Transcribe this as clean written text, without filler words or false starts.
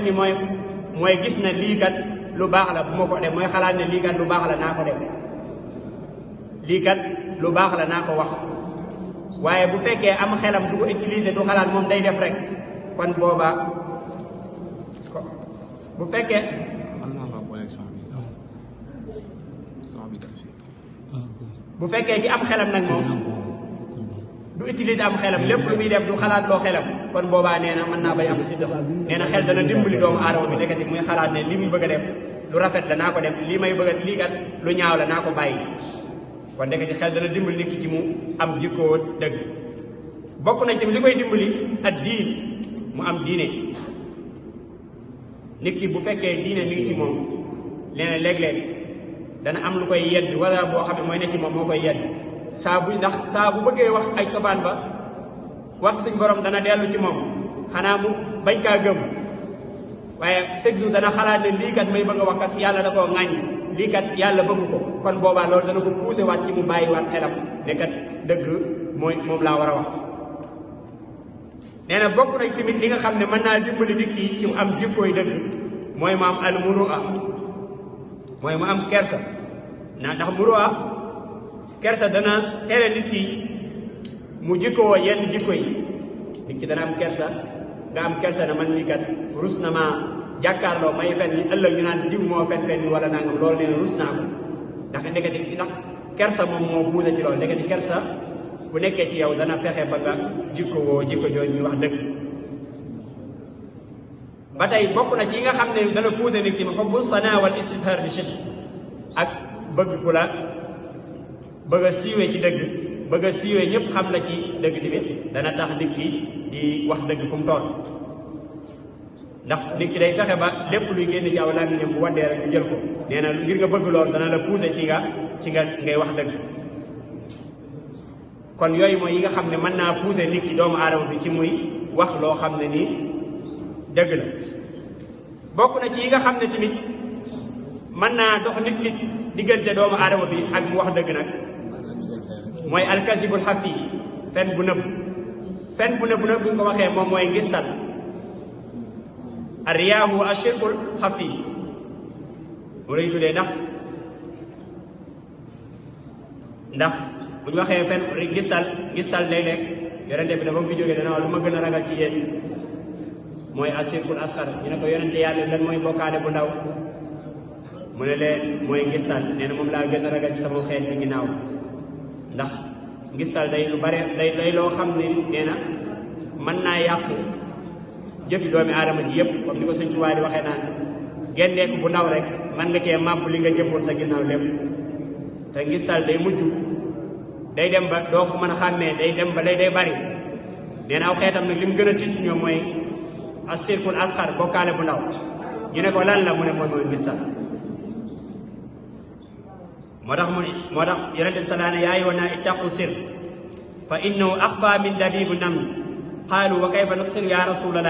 mi mooy gis na lii kat lu baax la bu ma ko def mooy xalaat ne lii kat lu baax la naa ko def lii kat lu baax la naa ko wax waaye bu fekkee am xelam du ko utiliser du xalaat moom day def rek kon boobaa bu fekkee ci am xelam nag moom du utiliser am xelam lépp lu muy def du xalaat loo xelam kon boobaa nee na mën naa bay am sidq nee na xel dana dimbali doomu aadama bi nekkati muy xalaat ne li muy bëgg a def lu rafet la naa ko def lii may bëgg a lii kat lu ñaaw la naa ko bàyyi kon nekkati xel dana dimbali nit ki ci mu am jikkoo dëgg bokk nañ tamit li koy dimbali ak diin mu am diine nit ki bu fekkee diine mi ngi ci moom nee na léeg-léeg dana am lu koy yedd wala boo xam ne mooy ne ci moom moo koy yedd saa bu bëggee wax ay sofaan ba wax suñ borom dana dellu ci moom xanaa mu bañ kaa gëm waaye chaque jour dana xalaat ne lii kat may bëgg a wax kat yàlla da koo ŋàññ lii kat yàlla bëggu ko kon boobaa loolu dana ko poussé waat ci mu bàyyi waat xelam ne kat dëgg moom laa war a wax nee na bokk nañ tamit li nga xam ne mën naa dimbali nit ki ci mu am jikkooy dëgg mooy mu am al murua mooy mu am kersa ndax murua kersa dana tere nit ki mu jikkoo yenn jikko yi nit ki dana am kersa nga am kersa na man mii kat rus na maa jàkkaarloo may fen ni ëllëg ñu naan diw moo fen ni wala nangam loolu nee na rus naa ko ndax kersa moom moo buuse ci loolu ndeketi kersa bu nekkee ci yow dana fexe ba nga jikko jooju ñuy wax dëgg ba tey bokk na ci yi nga xam ne dana puuse nit ki ma xobbu sana wal istishar bi shirk ak bëgg ku la bëgg a siiwee ci dëgg bëgg a siiwee ñëpp xam la ci dëgg tamit dana tax nit ki di wax dëgg fu mu toll ndax nit ki day fexe ba lépp luy génn ci aw làmmiñam bu waddee rek ñu jël ko nee na ngir nga bëgg loolu dana la puuse ci nga ngay wax dëgg kon yooyu mooy yi nga xam ne mën naa puuse nit ki doomu aadama bi ci muy wax loo xam ne nii dëgg la bokk na ci yi nga xam ne tamit mën naa dox nit ki diggante doomu aadama bi ak mu wax dëgg nag mooy alkazibul xafi fen bu nëbb bu ñu ko waxee moom mooy ngistal arriyaahu ashirkul xafi mu lay tuddee ndax bu ñu waxee fen ngistal léeg-léeg yonente bi dafa mu fi jógee dana wax lu ma gën a ragal ci yéen mooy ashirkul asxar ñu ne ko yonente yàlla lan mooy bokkaale bu ndaw mu ne leen mooy ngistal nee na moom laa gën a ragal ci sama xeet bi ginnaaw ndax ngistal day lu bare day loo xam ne nee na mën naa yàq jëfi doomi aadama ji yëpp comme ni ko Sëñ Tuubaa di waxee naan gendeeku bu ndaw rek mën nga cee màbb li nga jëfoon sa ginnaaw lépp te ngistal day mujj day dem ba doo ko mën a xàmmee day dem ba day bari nee na aw xeetam nag li mu gën a tiit ñoom mooy asirkul asxar bokkaale bu ndaw ñu ne ko lan la mu ne mooy ngistal moo tax yonente bi salaane yaa ayyuhan naas ittaqu sirk fa innahu axfa min dabibu nam qaalu wa kayfa nuqtilu ya rasulallah